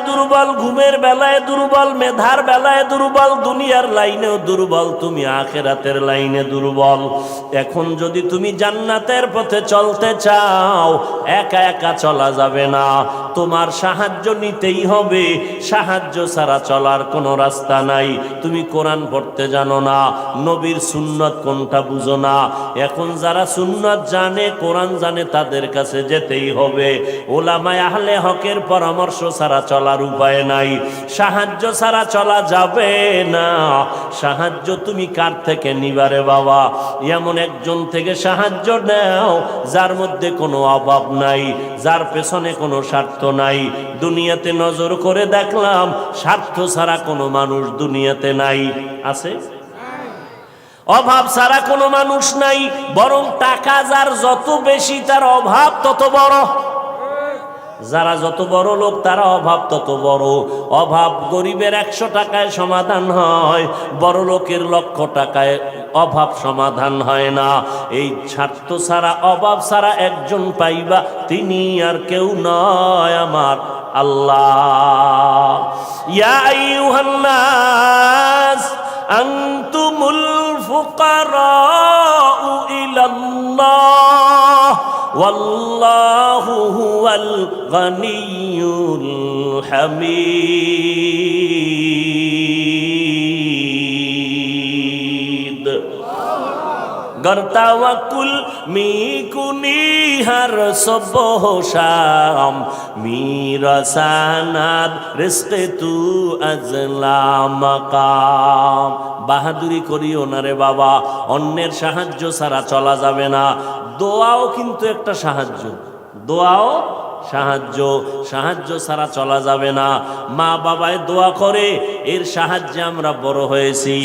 দুর্বল, ঘুমের বেলায় দুর্বল, মেধার বেলায় দুর্বল, দুনিয়ার লাইনেও দুর্বল, তুমি আখিরাতের লাইনে দুর্বল। এখন যদি তুমি জান্নাতের পথে চলতে চাও, একা একা চলা যাবে না, তোমার সাহায্য নিতেই হবে। সাহায্য ছাড়া চলার কোনো রাস্তা নাই। তুমি কোরআন পড়তে জানো না, নবীর সুন্নত কোনটা বুঝো না। এখন যারা সুন্নত জানে, কোরআন জানে, তাদের কাছে যেতেই হবে। ওলামায়ে আহলে হকের পরামর্শ ছাড়া চলার উপায় নাই। সাহায্য ছাড়া চলা যাবে না। সাহায্য তুমি কার থেকে নিবারে বাবা? এমন একজন থেকে সাহায্য নাও যার মধ্যে কোনো অভাব নাই, যার পেছনে কোনো স্বার্থ নাই। দুনিয়াতে নজর করে দেখলাম স্বার্থ ছাড়া কোনো মানুষ দুনিয়াতে নাই। আছে? অভাব ছাড়া কোনো মানুষ নাই। বরং টাকা যার যত বেশি, তার অভাব তত বড়। যারা যত বড় লোক, তারা অভাব তত বড়। অভাব গরিবের 100 টাকায় সমাধান হয়, বড় লোকের 1,00,000 টাকায় অভাব সমাধান হয় না। এই স্বার্থ ছাড়া, অভাব ছাড়া একজন পাইবা, তিনি আর কেউ নয়, আমার আল্লাহ। ইয়া আইয়ুহান নাস আনতুমুল ফুকারাউ ইলাল্লাহ ওয়াল্লাহু হুয়াল গনিয়্যুল হামিদ। गर तवक्कुल मी कुनी हर सुबह शाम, मेरा सनद रिज़्क़ तू अज़ला मकाम। বাহাদুরি করিও না রে বাবা, অন্যের সাহায্য ছাড়া চলা যাবে না। দোয়াও কিন্তু একটা সাহায্য, দোয়াও সাহায্য। সাহায্য ছাড়া চলা যাবে না। মা বাবায় দোয়া করে, এর সাহায্যে আমরা বড় হয়েছি।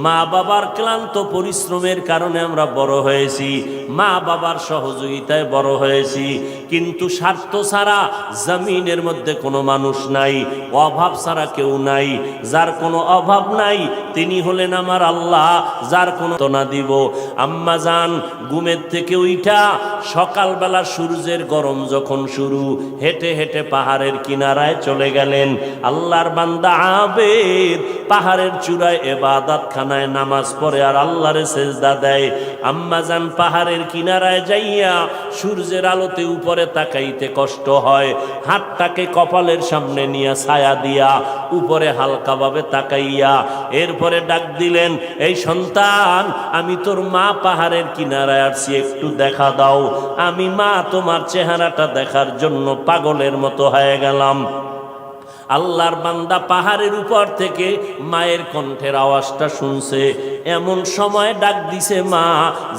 মা বাবার ক্লান্ত পরিশ্রমের কারণে আমরা বড় হয়েছি, মা বাবার সহযোগিতায় বড় হয়েছি। কিন্তু স্বার্থ ছাড়া জমিনের মধ্যে কোনো মানুষ নাই, অভাব ছাড়া কেউ নাই। যার কোনো অভাব নাই তিনি হলেন আমার আল্লাহ, যার কোনো না দিব। আম্মা জান ঘুমের থেকে উঠা সকালবেলা সূর্যের গরম যখন শুরু, হেঁটে হেঁটে পাহাড়ের কিনারায় চলে গেলেন। আল্লাহর বান্দা আবেদ পাহাড়ের চূড়ায় ইবাদত খানায় নামাজ পড়ে আর আল্লাহরে সেজদা দেয়। আম্মা জান পাহাড়ের কিনারায় যাইয়া সূর্যের আলোতে উপরে তাকাইতে কষ্ট হয়, হাতটাকে কপালের সামনে নিয়ে ছায়া দিয়া উপরে হালকাভাবে তাকাইয়া এরপরে ডাক দিলেন, এই সন্তান, আমি তোর মা পাহাড়ের কিনারায় আসছি, একটু দেখা দাও। আমি মা তোমার চেহারাটা দেখার জন্য পাগলের মতো হয়ে গেলাম। আল্লাহর বান্দা পাহাড়ের উপর থেকে মায়ের কণ্ঠের আওয়াজটা শুনছে। এমন সময় ডাক দিছে মা,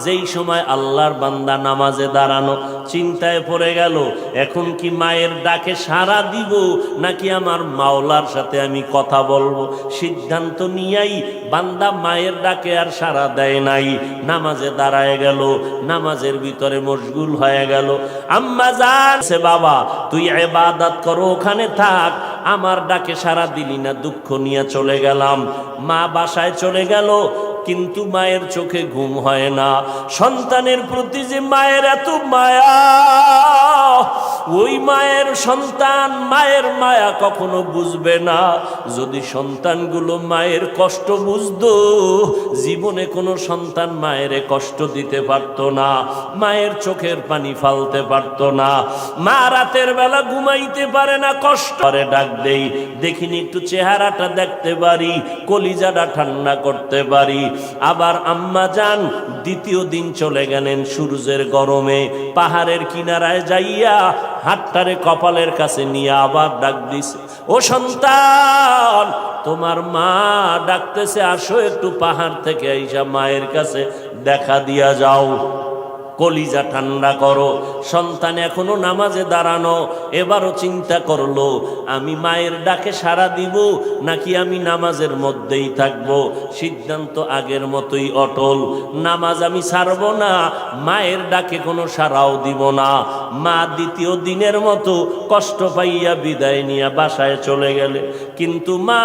যেই সময় আল্লাহর বান্দা নামাজে দাঁড়ানো। চিন্তায় পড়ে গেল, এখন কি মায়ের ডাকে সাড়া দিব নাকি আমার মাওলার সাথে আমি কথা বলবো? সিদ্ধান্ত নিয়াই বান্দা মায়ের ডাকে আর সাড়া দেয় নাই, নামাজে দাঁড়ায় গেল, নামাজের ভিতরে মশগুল হয়ে গেল। আম্মা জান সে, বাবা তুই ইবাদত করো, ওখানে থাক, আমার ডাকে সাড়া দিলি না, দুঃখ নিয়ে চলে গেলাম। মা বাসায় চলে গেল, কিন্তু মায়ের চোখে ঘুম হয় না। সন্তানের প্রতি যে মায়ের এত মায়া, ওই মায়ের সন্তান মায়ের মায়া কখনো বুঝবে না। যদি সন্তানগুলো মায়ের কষ্ট বুঝতো, জীবনে কোনো সন্তান মায়ের কষ্ট দিতে পারত না, মায়ের চোখের পানি ফালতে পারত না। মা রাতের বেলা ঘুমাইতে পারে না, কষ্ট করে। ডাক দেই, দেখিনি একটু চেহারাটা দেখতে পারি, কলিজাটা ঠান্ডা করতে পারি। আবার আম্মা জান দ্বিতীয় দিন চলে গেলেন সূর্যের গরমে, পাহাড়ের কিনারায় যাইয়া হাতটারে কপালের কাছে নিয়ে আবার ডাক দিছে, ও সন্তান, তোমার মা ডাকতেছে, আসো একটু পাহাড় থেকে আইসা মায়ের কাছে দেখা দিয়া যাও, কলিজা ঠান্ডা করো। সন্তান এখনো নামাজে দাঁড়ানো, এবারও চিন্তা করলো, আমি মায়ের ডাকে সাড়া দিব নাকি আমি নামাজের মধ্যেই থাকবো। সিদ্ধান্ত আগের মতোই অটল, নামাজ আমি ছাড়ব না, মায়ের ডাকে কোনো সাড়াও দিব না। মা দ্বিতীয় দিনের মতো কষ্ট পাইয়া বিদায় নিয়ে বাসায় চলে গেলে, কিন্তু মা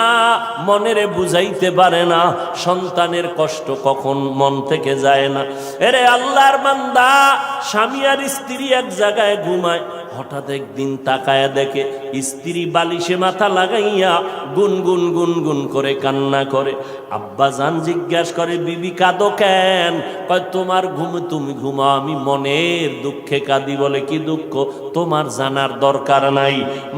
মনেরে বুঝাইতে পারে না, সন্তানের কষ্ট কখন মন থেকে যায় না। এরে আল্লাহর বান্দা, স্বামী আর স্ত্রী এক জায়গায় ঘুমায়, হঠাৎ একদিন তাকায়া দেখে স্ত্রী বালিশে মাথা লাগাইয়া গুনগুন গুনগুন করে কান্না করে। আব্বাজান জিজ্ঞাসা করে, বিবি কাঁদো কেন? কয় তোমার ঘুম, তুমি ঘুমাও, আমি মনের দুঃখে কাঁদি। বলে কি দুঃখ? তোমার জানার দরকার নাই।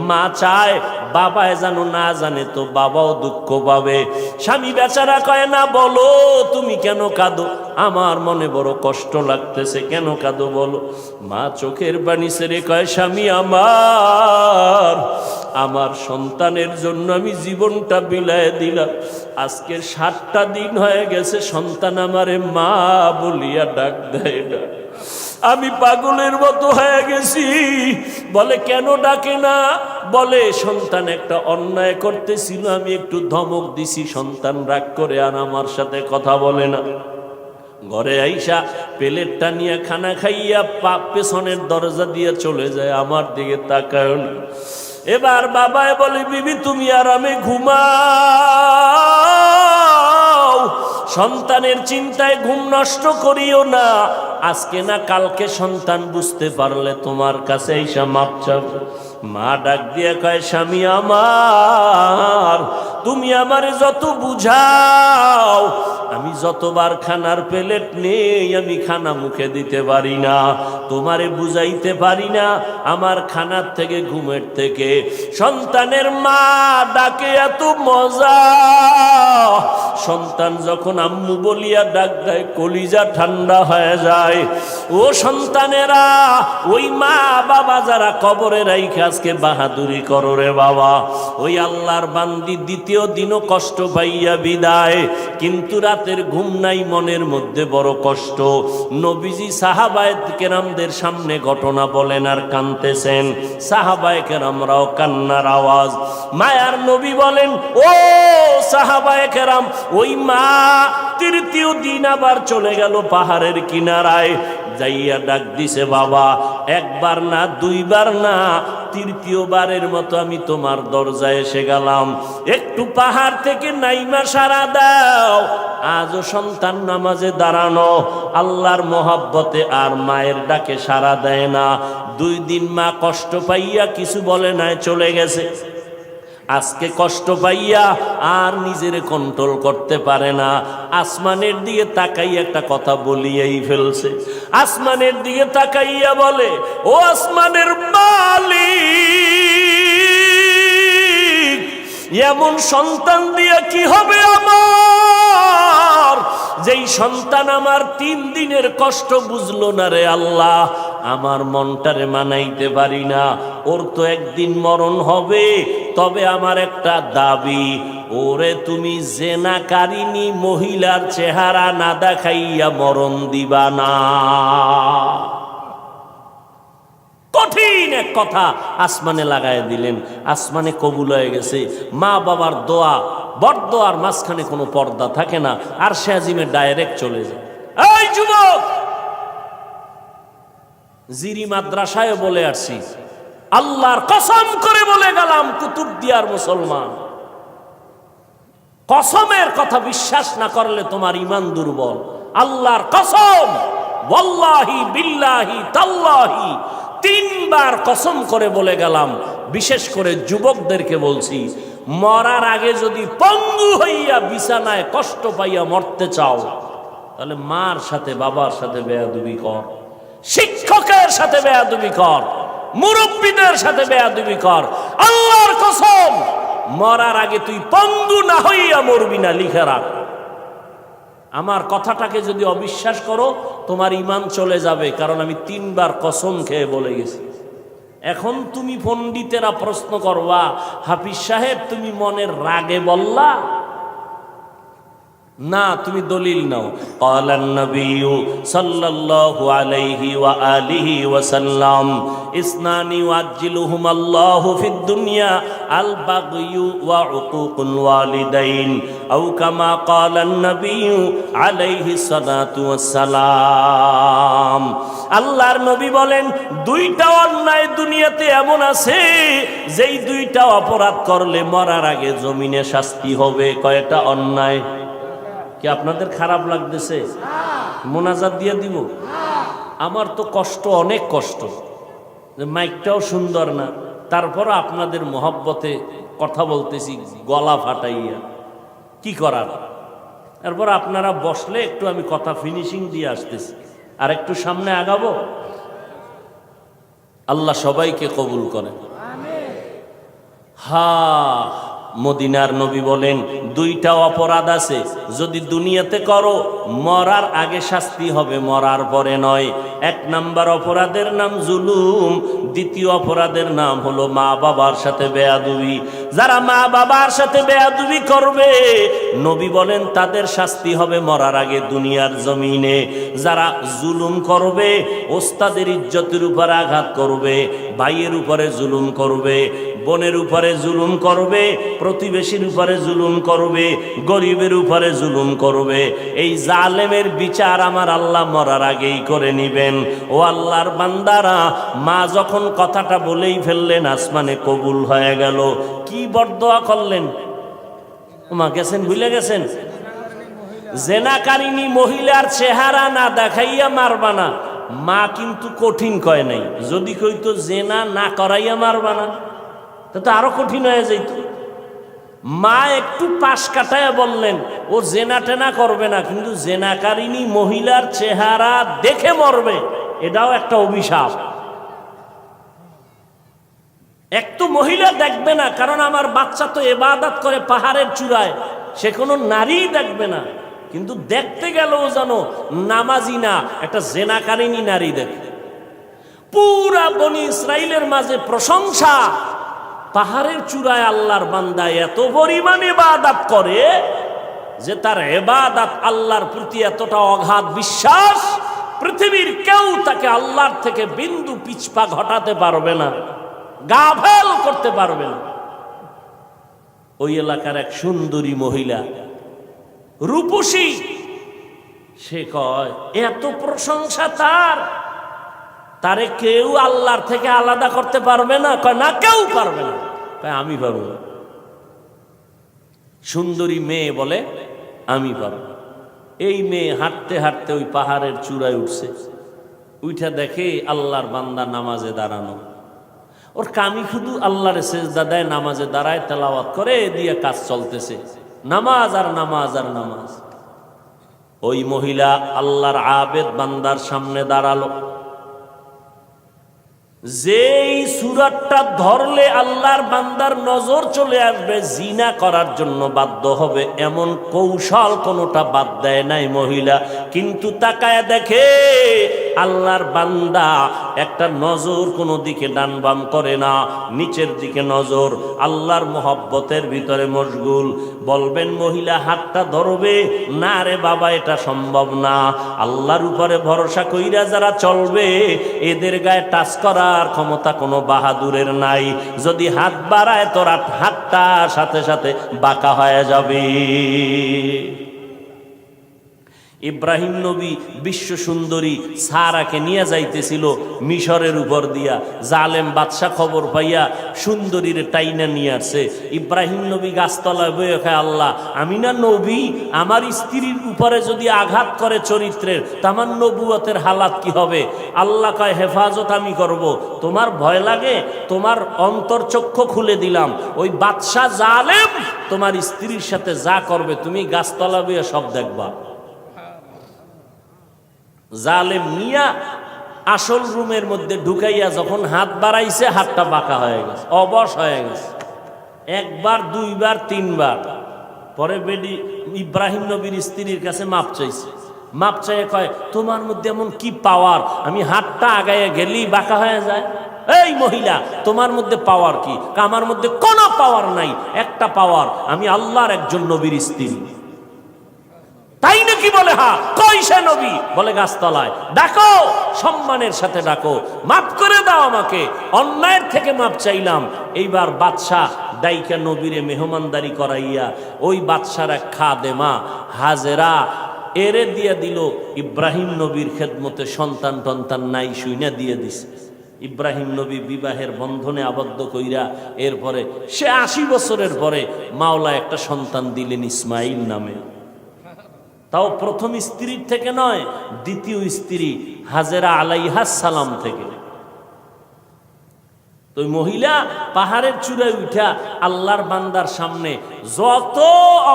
মা চায় বাবায় জানো, না জানে তো বাবাও দুঃখ পাবে। স্বামী বেচারা কয়, না বলো তুমি কেন কাঁদো? আমার মনে বড় কষ্ট লাগতেছে। কেন কাঁদো বলো? মা চোখের পানি ছেড়ে কয়, স্বামী আমার সন্তানের জন্য আমি জীবনটা বিলায় দিলাম। আজকে 7টা দিন হয়ে গেছে সন্তান আমারে মা বলিয়া ডাক দেয় না। আমি পাগলের মতো হয়ে গেছি। বলে কেন ডাকে না? বলে সন্তান একটা অন্যায় করতেছিল, আমি একটু ধমক দিছি, সন্তান রাগ করে আর আমার সাথে কথা বলে না। ঘরে আইসা প্লেটটা নিয়ে খানা খাইয়া পেছনের দরজা দিয়ে চলে যায়, আমার দিকে তাকায় না। এবার বাবায় বলে, বিবি তুমি আরামে ঘুমাও, সন্তানের চিন্তায় ঘুম নষ্ট করিও না। আজকে না কালকে সন্তান বুঝতে পারলে তোমার কাছে আইসা মাপ চাবে। মা ডাক দিয়ে কয়, স্বামী আমার, তুমি আমারে যত বুঝাও, আমি যতবার খানার প্লেট নেই আমি খানা মুখে দিতে পারি না, তোমারে বুঝাইতে পারি না। আমার খানার থেকে, ঘুমের থেকে সন্তানের মা ডাকে এত মজা। সন্তান যখন আম্মু বলিয়া ডাক দেয়, কলিজা ঠান্ডা হয়ে যায়। ও সন্তানেরা, ওই মা বাবা যারা কবরে রাইখে আজকে বাহাদুরি করো রে বাবা, ওই আল্লাহর বান্দি দ্বিতীয় দিনও কষ্ট পাইয়া বিদায়, কিন্তু রাতের ঘুম নাই, মনের মধ্যে বড় কষ্ট। নবীজি সাহাবায়ে কেরামদের সামনে ঘটনা বলেন আর কাঁদতেছেন। সাহাবায়ে কেরামরাও কান্নার আওয়াজ। মায়ার নবী বলেন, ও সাহাবায়ে কেরাম, ওই মা তৃতীয় দিন আবার চলে গেল পাহাড়ের কিনারায়, যাইয়া ডাক দিছে, বাবা একবার না, দুইবার না, তৃতীয়বারের মতো আমি তোমার দরজায় এসে গেলাম, একটু পাহাড় থেকে নাইমা সারা দাও। আজও সন্তান নামাজে দাঁড়ানো, আল্লাহর মহব্বতে আর মায়ের ডাকে সারা দেয় না। 2 দিন মা কষ্ট পাইয়া কিছু বলে নাই, চলে গেছে। আজকে কষ্ট পাইয়া আর নিজের কন্ট্রোল করতে পারে না। আসমানের দিকে তাকাইয়া একটা কথা বলিয়াই ফেলছে। আসমানের দিকে তাকাইয়া বলে, ও আসমানের মালিক, এমন সন্তান দিয়ে কি হবে আমার, যেই সন্তান আমার 3 দিনের কষ্ট বুঝলো না রে আল্লাহ। আমার মনটারে মানাইতে পারি না, ওর তো একদিন মরণ হবে। তবে আমার একটা দাবি, ওরে তুমি জেনাকারিনী মহিলার চেহারা না দেখাইয়া মরণ দিবা না। কঠিন এক কথা আসমানে লাগাই দিলেন। আসমানে কবুল হয়ে গেছে। মা বাবার দোয়া, বড়দোয়ার মাঝখানে কোনো পর্দা থাকে না, আর সে আজিমে ডাইরেক্ট চলে যায়। এই যুবক, জিরি মাদ্রাসায় বলে আসছি, আল্লাহর কসম করে বলে গেলাম, কুতুবদিয়ার মুসলমান, কসমের কথা বিশ্বাস না করলে তোমার ঈমান দুর্বল। আল্লাহর কসম, ওয়াল্লাহি বিল্লাহি তাল্লাহি, 3 বার কসম করে বলে গেলাম। বিশেষ করে যুবকদেরকে বলছি, মরার আগে যদি পঙ্গু হইয়া বিছানায় কষ্ট পাইয়া মরতে চাও, তাহলে মার সাথে বাবার সাথে বেয়াদবি কর, শিক্ষকের সাথে বেয়াদবি কর, মুরব্বীদের সাথে বেয়াদবি কর। আল্লাহর কসম, মরার আগে তুই পঙ্গু না হইয়া মরবি না, লিখে রাখ। আমার কথাটাকে যদি অবিশ্বাস করো, তোমার ঈমান চলে যাবে, কারণ আমি 3 বার কসম খেয়ে বলে গেছি। এখন তুমি পণ্ডিতেরা প্রশ্ন করবা, হাফিজ সাহেব তুমি মনের রাগে বললা না, তুমি দলিল নাও। ক্বালান নবিয়্যু সাল্লাল্লাহু আলাইহি ওয়া আলিহি ওয়া সাল্লাম, ইসনানি ওয়াজ্জিলুহুম আল্লাহু ফিদ দুনিয়া আল বাগয়ু ওয়া উকুকুল ওয়ালিদাইন, আও কামা ক্বালান নবিয়্যু আলাইহি সালাতু ওয়াস সালাম। আল্লাহর নবী বলেন, 2টা অন্যায় দুনিয়াতে এমন আছে, যেই 2টা অপরাধ করলে মরার আগে জমিনে শাস্তি হবে। কয়টা অন্যায়? কি আপনাদের খারাপ লাগতেছে? মোনাজাত দিয়ে দিব? আমার তো কষ্ট, অনেক কষ্ট। যে মাইকটাও সুন্দর না, তারপর আপনাদের মহব্বতে কথা বলতেছি গলা ফাটাইয়া, কি করার। তারপর আপনারা বসলে একটু আমি কথা ফিনিশিং দিয়ে আসতেছি, আর একটু সামনে আগাবো। আল্লাহ সবাইকে কবুল করেন। মদিনার নবী বলেন দুইটা অপরাধ আছে, যদি দুনিয়াতে করো মরার আগে শাস্তি হবে, মরার পরে নয়। এক নাম্বার অপরাধের নাম জুলুম, দ্বিতীয় অপরাধের নাম হলো মা বাবার সাথে বেয়াদবি। যারা মা বাবার সাথে বেয়াদবি করবে নবী বলেন তাদের শাস্তি হবে মরার আগে দুনিয়ার জমিনে। যারা জুলুম করবে, ওস্তাদের ইজ্জতের উপর আঘাত করবে, ভাইয়ের উপরে জুলুম করবে, বোনের উপরে জুলুম করবে, প্রতিবেশীর উপরে জুলুম করবে, গরিবের উপরে জুলুম করবে, এই জালেমের বিচার আমার আল্লাহ মরার আগেই করে নিবেন। ও আল্লাহর বান্দারা, মা যখন কথাটা বলেই ফেললেন আসমানে কবুল হয়ে গেল, কি বরদোয়া করলেন? মা গেছেন, ভুলে গেছেন? জেনাকারিনী মহিলার চেহারা না দেখাইয়া মারবা না। মা কিন্তু কঠিন কয় নাই, যদি কইতো জেনা না করাইয়া মারবা না তা আরো কঠিন হয়ে যাইত। মা একটু পাশ কাটায় বললেন ও জেনা টেনা করবে না, কিন্তু জেনাকারিনী মহিলার চেহারা দেখে মরবে, এটাও একটা অভিশাপ। এক তো মহিলা দেখবে না, কারণ আমার বাচ্চা তো ইবাদত করে পাহাড়ের চূড়ায়, সে কোনো নারী দেখবে না, কিন্তু দেখতে গেলেও জানো নামাজি না, একটা জেনাকারিনী নারী দেখে। পুরা বনি ইসরাইলের মাঝে প্রশংসা, পাহাড়ের চূড়ায় আল্লাহর বান্দা এত পরিমাণ ইবাদত করে যে তার ইবাদত আল্লাহর প্রতি এতটা অগাধ বিশ্বাস, পৃথিবীর কেউ তাকে আল্লাহর থেকে বিন্দু পিছপা ঘটাতে পারবে না, গাফেল করতে পারবে না। ওই এলাকার এক সুন্দরী মহিলা, রূপসী, সে কয় এত প্রশংসা তারে কেউ আল্লাহর থেকে আলাদা করতে পারবে না। কয় না, কেউ পারবে না। কয় আমি পারবো। সুন্দরী মেয়ে বলে আমি পারবো। এই মেয়ে হাঁটতে হাঁটতে ওই পাহাড়ের চূড়ায় উঠছে, উঠা দেখে আল্লাহর বান্দা নামাজে দাঁড়ানো। ওর কামি শুধু আল্লাহর সেজদা দেয়, নামাজে দাঁড়ায়, তেলাওয়াত করে, দিয়ে কাজ চলতেছে, নামাজ আর নামাজ আর নামাজ। ওই মহিলা আল্লাহর আবেদ বান্দার সামনে দাঁড়ালো। যেই সূরাটা ধরলে আল্লাহর বান্দার নজর চলে আসবে, জিনা করার জন্য বাধ্য হবে, এমন কৌশল কোনোটা বাদ দেয় নাই মহিলা। কিন্তু তাকায় দেখে আল্লাহর বান্দা একটা নজর কোনো দিকে ডান বাম করে না, নিচের দিকে নজর, আল্লাহর মোহব্বতের ভিতরে মশগুল। বলবেন মহিলা হাতটা ধরবে না? রে বাবা, এটা সম্ভব না। আল্লাহর উপরে ভরসা কইরা যারা চলবে এদের গায়ে টাচ করার ক্ষমতা কোনো বাহাদুরের নাই। যদি হাত বাড়ায় তোর হাতটা সাথে সাথে বাঁকা হয়ে যাবে। ইব্রাহিম নবী বিশ্ব সুন্দরী সারাকে নিয়ে যাইতেছিল মিশরের উপর দিয়া। জালেম বাদশা খবর পাইয়া সুন্দরীর টাইনা নিয়ে আসছে। ইব্রাহিম নবী গাছতলায় বয়ে খায়, আল্লাহ, আমি না নবী, আমার স্ত্রীর উপরে যদি আঘাত করে চরিত্রের, তা আমার নবুয়তের হালাত কি হবে? আল্লাহ কয়, হেফাজত আমি করব। তোমার ভয় লাগে? তোমার অন্তর্চক্ষু খুলে দিলাম। ওই বাদশা জালেম তোমার স্ত্রীর সাথে যা করবে তুমি গাছতলা বয়ে সব দেখবা। জালেম মিয়া আসল রুমের মধ্যে ঢুকাইয়া যখন হাত বাড়াইছে, হাতটা বাঁকা হয়ে গেছে, অবশ হয়ে গেছে। একবার, দুইবার, তিনবার পরে বেডি ইব্রাহিম নবীর স্ত্রীর কাছে মাপ চাইছে। মাপ চাইয়ে কয়, তোমার মধ্যে এমন কি পাওয়ার, আমি হাতটা আগাইয়া গেলেই বাঁকা হয়ে যায়? এই মহিলা, তোমার মধ্যে পাওয়ার কি? আমার মধ্যে কোনো পাওয়ার নাই, একটা পাওয়ার, আমি আল্লাহর একজন নবীর স্ত্রী। তাই নাকি? বলে হ্যাঁ। কই সে নবী? বলে গাছতলায়। ডাকো, সম্মানের সাথে ডাকো, মাফ করে দাও আমাকে, অন্যায়ের থেকে মাপ চাইলাম। এইবার বাদশাহ দাইকা নবীরে মেহমানদারি করাইয়া ওই বাদশার এক খাদেমা হাজেরা এরে দিয়ে দিল ইব্রাহিম নবীর খেদমতে। সন্তান টন্তান নাই, শুইনা দিয়ে দিছে। ইব্রাহিম নবী বিবাহের বন্ধনে আবদ্ধ কইরা এরপরে সে 80 বছরের পরে মাওলা একটা সন্তান দিলেন ইসমাইল নামে। তাও প্রথম স্ত্রীর থেকে নয়, দ্বিতীয় স্ত্রী হাজেরা আলাইহাস সালাম থেকে। তো ওই মহিলা পাহাড়ের চূড়ায় উঠা আল্লাহর বান্দার সামনে যত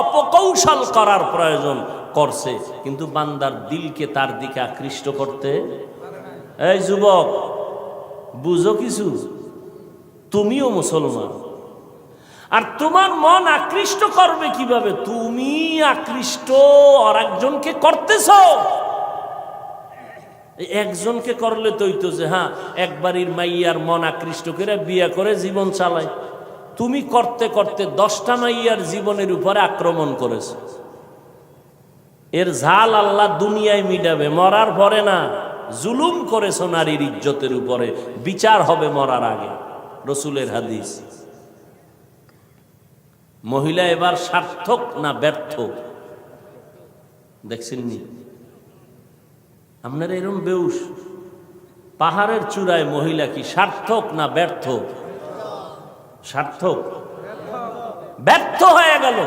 অপকৌশল করার প্রয়োজন করছে, কিন্তু বান্দার দিলকে তার দিকে আকৃষ্ট করতে। এই যুবক, বুঝো কিছু, তুমিও মুসলমান, আর তোমার মন আকৃষ্ট করবে কিভাবে? তুমি আকৃষ্ট আর একজনকে করতেছ। একজনকে করলে তো হইতো যে হ্যাঁ একবারের মাইয়ার মন আকৃষ্ট করে বিয়ে করে জীবন চালায়। তুমি করতে করতে 10টা মাইয়ার জীবনের উপরে আক্রমণ করেছ। এর ঝাল আল্লাহ দুনিয়ায় মিটাবে, মরার পরে না। জুলুম করেছ নারীর ইজ্জতের উপরে, বিচার হবে মরার আগে, রসুলের হাদিস। মহিলা এবার সার্থক না ব্যর্থ দেখছেন নি আপনারা? এরকম বেউস পাহাড়ের চূড়ায় মহিলা কি সার্থক না ব্যর্থ? সার্থক। ব্যর্থ হয়ে গেল,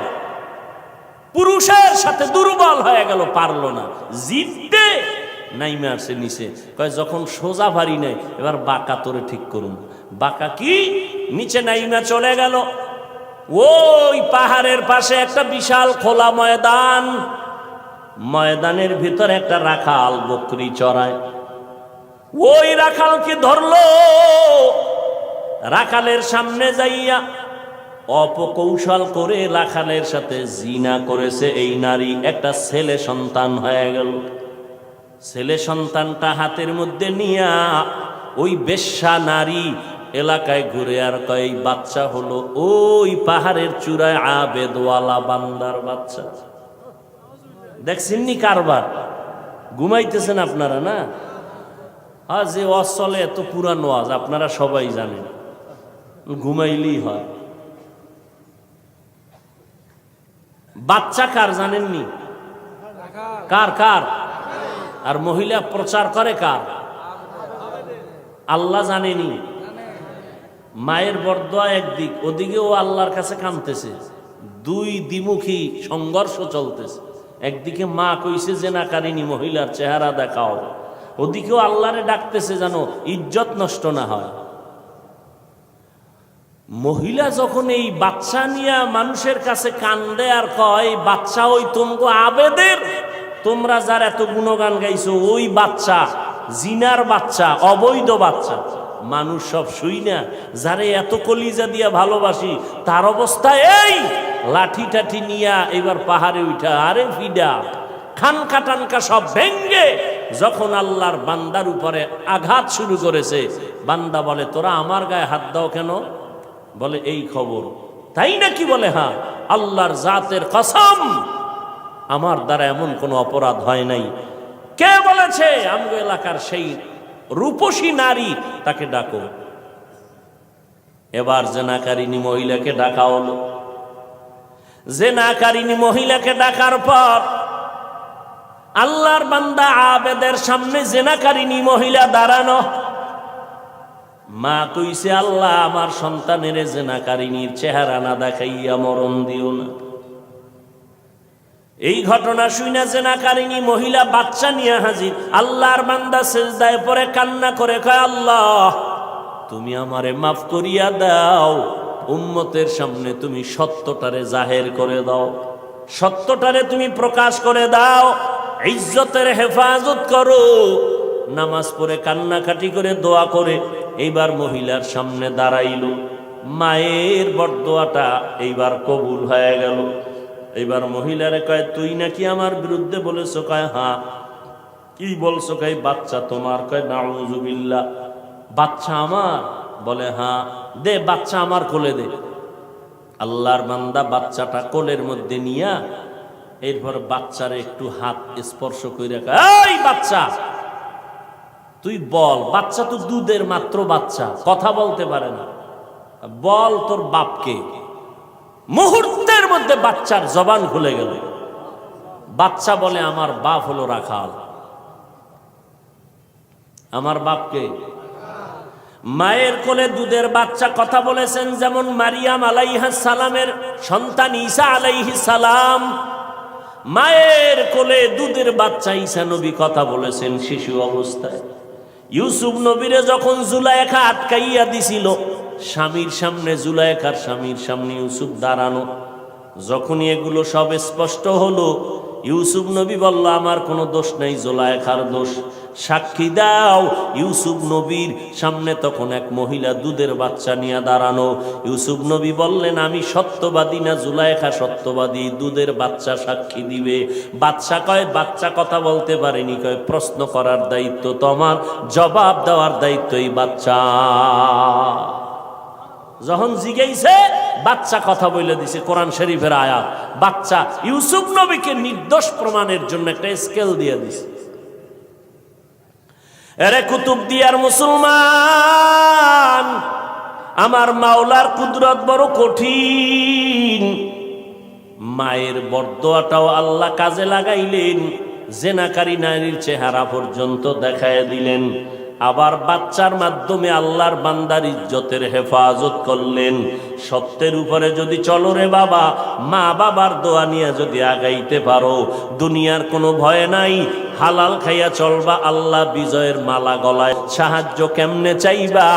পুরুষের সাথে দুর্বল হয়ে গেল, পারলো না জিততে, নাইমে আসে নিচে। কয় যখন সোজা ভারী নেই, এবার বাঁকা তোরে ঠিক করুন। বাঁকা কি? নিচে নাইমা চলে গেল। ওই পাহাড়ের পাশে একটা বিশাল খোলা ময়দান, ময়দানের ভিতরে একটা রাখাল বকরি চড়ায়। ওই রাখালকে ধরলো, রাখালের সামনে যাইয়া অপকৌশল করে রাখালের সাথে জিনা করেছে এই নারী। একটা ছেলে সন্তান হয়ে গেল। ছেলে সন্তানটা হাতের মধ্যে নিয়া ওই বেশ্যা নারী এলাকায় ঘুরে আর কয় বাচ্চা হলো ওই পাহাড়ের চূড়ায় আবেদওয়ালা বান্দার বাচ্চা। দেখছেননি কারবার? ঘুমাইতেছেন আপনারা না? আজ যে ওয়াজ চলে এত পুরানো ওয়াজ, আপনারা সবাই জানেন, ঘুমাইলেই হয়। বাচ্চা কার জানেননি? কার কার? আর মহিলা প্রচার করে কার? আল্লাহ জানেনি। মায়ের বরদোয়া একদিক, ওদিকেও আল্লাহর কাছে কাঁদতেছে। দুই দ্বিমুখী সংঘর্ষ চলতেছে। একদিকে মা কইছে জেনাকারিনী মহিলার চেহারা দেখাও, ওদিকেও আল্লাহরে ডাকতেছে যেন ইজ্জত নষ্ট না হয়। মহিলা যখন এই বাচ্চা নিয়ে মানুষের কাছে কান্দে আর কয় বাচ্চা ওই তোমগো আবেদের, তোমরা যার এত গুণগান গাইছো ওই বাচ্চা, জিনার বাচ্চা, অবৈধ বাচ্চা। মানুষ সব শুই না, যারে এত কলিজা দিয়া ভালোবাসি তার অবস্থা এই। লাঠি টাঠি নিয়া এবার পাহাড়ে উঠা, আরে ফিডা খানকা টানকা সব ভেঙ্গে যখন আল্লাহর বান্দার উপরে আঘাত শুরু করেছে, বান্দা বলে তোরা আমার গায়ে হাত দাও কেন? বলে এই খবর। তাই নাকি? বলে হ্যাঁ, আল্লাহর জাতের কসম আমার দ্বারা এমন কোনো অপরাধ হয় নাই। কে বলেছে? আমগো এলাকার সেই রূপসী নারী, তাকে ডাকো। এবার জেনাকারিনী মহিলাকে ডাকা হলো। জেনাকারিনী মহিলাকে ডাকার পর আল্লাহর বান্দা আবেদের সামনে জেনাকারিনী মহিলা দাঁড়ানো। মা কইছে আল্লাহ আমার সন্তানের জেনাকারিনীর চেহারা না দেখাইয়া মরণ দিও না। এই ঘটনা শুনে জেনাকারিনী মহিলা বাচ্চা নিয়ে হাজির। আল্লাহর বান্দা সেজদায় পড়ে কান্না করে কয় আল্লাহ তুমি আমারে মাফ করিয়া দাও, উম্মতের সামনে তুমি সত্যটারে জাহের করে দাও, সত্যটারে তুমি প্রকাশ করে দাও, ইজ্জতের হেফাজত করো। নামাজ পড়ে কান্নাকাটি করে দোয়া করে এইবার মহিলার সামনে দাঁড়াইল। মায়ের বরদোয়াটা এইবার কবুল হয়ে গেল। এইবার মহিলারে কয় তুই নাকি আমার বিরুদ্ধে বলেছ? কয় হ্যাঁ। কি বলছো? কয় বাচ্চা তোমার। কয় নাউযুবিল্লাহ, বাচ্চা আমার? বলে হ্যাঁ। দে বাচ্চা আমার কোলে দে। আল্লাহর বান্দা বাচ্চাটা কোলের মধ্যে নিয়া এরপর বাচ্চারে একটু হাত স্পর্শ করে এই বাচ্চা তুই বল। বাচ্চা তো দুধের মাত্র বাচ্চা, কথা বলতে পারে না। বল তোর বাপকে। মুহূর্তের মধ্যে বাচ্চার জবান খুলে গেল। বাচ্চা বলে আমার বাপ হলো রাখাল। আমার বাপকে? মায়ের কোলে দুধের বাচ্চা কথা বলেছেন যেমন মারিয়াম আলাইহিস সালামের সন্তান ঈসা আলাইহিস সালাম। মায়ের কোলে দুধের বাচ্চা ঈসা নবী কথা বলেছেন শিশু অবস্থায়। ইউসুফ নবীরে যখন জুলাইখা আটকাইয়া দিছিল স্বামীর সামনে জুলাইখার স্বামীর সামনে ইউসুফ দাঁড়ানো। যখনই এগুলো সব স্পষ্ট হলো, ইউসুফ নবী বলল, আমার কোনো দোষ নেই, জুলাইখার দোষ, সাক্ষী দাও। ইউসুফ নবীর সামনে তখন এক মহিলা দুধের বাচ্চা নিয়ে দাঁড়ানো। ইউসুফ নবী বললেন, আমি সত্যবাদী না জুলাইখা সত্যবাদী, দুধের বাচ্চা সাক্ষী দিবে। বাচ্চা কয়, বাচ্চা কথা বলতে পারেনি, কয় প্রশ্ন করার দায়িত্ব তোমার, জবাব দেওয়ার দায়িত্ব এই বাচ্চা। যখন জিজ্ঞাসে বাচ্চা কথা বলে দিছে, কোরআন শরীফের আয়াত। বাচ্চা ইউসুফ নবীকে নির্দোষ প্রমাণের জন্য একটা স্কেল দিয়ে দিছে। এরে কুতুব দিয়ার মুসলমান, আমার মাওলার কুদরত বড় কঠিন। মায়ের বরদোয়াটাও আল্লাহ কাজে লাগাইলেন, জেনাকারী নারীর চেহারা পর্যন্ত দেখায় দিলেন। আবার বাচ্চার মাধ্যমে আল্লাহর বান্দার ইজ্জতের হেফাজত করলেন। সত্যের উপরে যদি চলো রে বাবা, মা বাবার দোয়া নিয়ে যদি আগাইতে পারো, দুনিয়ার কোনো ভয় নাই, হালাল খাইয়া চলবা, আল্লাহ বিজয়ের মালা গলায়। সাহায্য কেমনে চাইবা?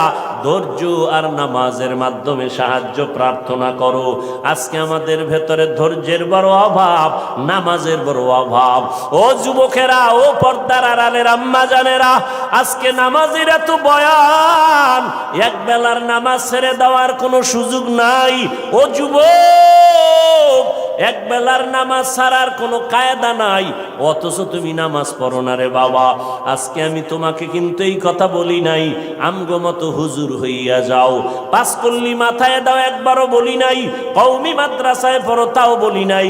ধৈর্য আর নামাজের মাধ্যমে সাহায্য প্রার্থনা করো। আজকে আমাদের ভেতরে ধৈর্যের বড় অভাব, নামাজের বড় অভাব। ও যুবকেরা, ও পর্দার আড়ালের আম্মা জানেরা, আজকে নামাজের এত বয়ান, এক বেলার নামাজ ছেড়ে দেওয়ার কোনো সুযোগ নাই। ও যুবক, এক বেলার নামাজ ছাড়ার কোনো কায়দা নাই, অথচ তুমি নামাজ পড়ো না রে বাবা। আজকে আমি তোমাকে কিন্তু এই কথা বলি নাই আমগো মতো হুজুর হইয়া যাও, পাঁচকল্লি মাথায় দাও একবারও বলি নাই, কওমি মাদ্রাসায় পড়ো তাও বলি নাই,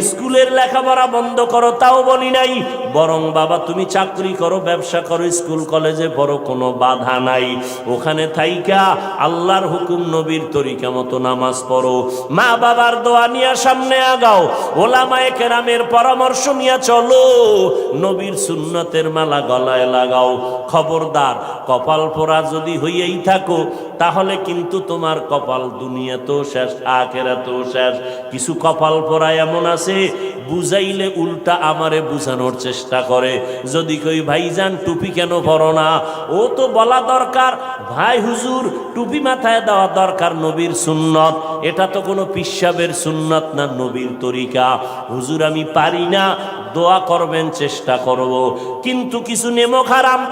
স্কুলের লেখাপড়া বন্ধ করো তাও বলি নাই। বরং বাবা তুমি চাকরি করো, ব্যবসা করো, স্কুল কলেজে পড়ো, কোনো বাধা নাই। ওখানে থাইকা আল্লাহর হুকুম নবীর তরিকা মতো নামাজ পড়ো, মা বাবার দোয়া নিয়ে সামনে আগাও, ওলামায়ে কেরামের পরামর্শ নিয়ে চলো, নবীর সুন্নতের মালা গলায় লাগাও। খবরদার, কপাল পোড়া যদি হইয়াই থাকো, তাহলে কিন্তু তোমার কপাল দুনিয়াতেও শেষ, আখিরাতেও শেষ। কিছু কপাল পোড়া এমন আছে, বুঝাইলে উল্টা আমারে বুঝানোর চেষ্টা করে। যদি কই ভাইজান টুপি কেন পরো না, ও তো বলা দরকার, ভাই হুজুর টুপি মাথায় দেওয়া দরকার, নবীর সুন্নত, এটা তো কোনো পিসাবের সুন্নত না, নবীর তরিকা। হুজুর আমি পারি না, দোয়া করবেন, চেষ্টা করব। কিন্তু কিছু নেমক হারাম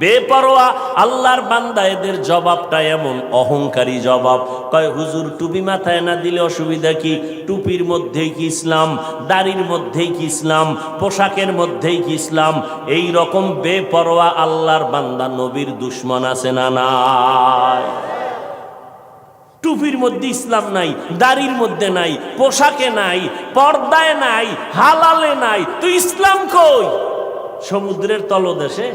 বেপরোয়া আল্লাহর বান্দা, এদের জবাবটা এমন অহংকারী জবাব। কয় হুজুর টুপি মাথায় না দিলে অসুবিধা কি? টুপির মধ্যেই কি ইসলাম? দাড়ির মধ্যেই কি ইসলাম? পোশাকের মধ্যেই কি ইসলাম? এই রকম বেপরোয়া আল্লাহর বান্দা নবীর দুশ্মন আছে না নাই? টুপির মধ্যে ইসলাম নাই, দাড়ির মধ্যে নাই, পোশাকে নাই, পর্দায় নাই, হালালে নাই, তো ইসলাম কই? সমুদ্রের তলদেশে।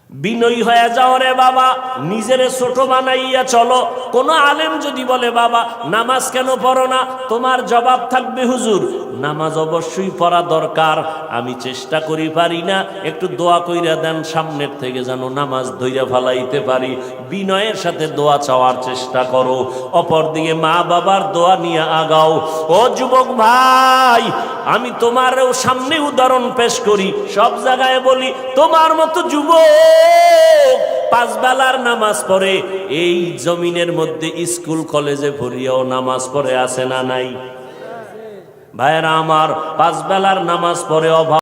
বিনয়ী হয়ে যাও রে বাবা, নিজেরে ছোট বানাইয়া চলো। কোন আলেম যদি বলে বাবা নামাজ কেন পড়ো না, তোমার জবাব থাকবে হুজুর নামাজ অবশ্যই পড়া দরকার, আমি চেষ্টা করি পারি না, একটু দোয়া কইরা দেন সামনের থেকে যেন নামাজ ধইরা ফালাইতে পারি। বিনয়ের সাথে দোয়া চাওয়ার চেষ্টা করো, অপরদিকে মা বাবার দোয়া নিয়ে আগাও। ও যুবক ভাই, আমি তোমারও সামনে উদাহরণ পেশ করি, সব জায়গায় বলি, তোমার মতো যুবক পাঁচ বেলার নামাজ পড়ে, এই জমিনের মধ্যে স্কুল কলেজে পড়িয়াও নামাজ পড়ে আছে না নাই? ভাইয়েরা আমার, পাঁচ বেলার নামাজ পড়ে অভাব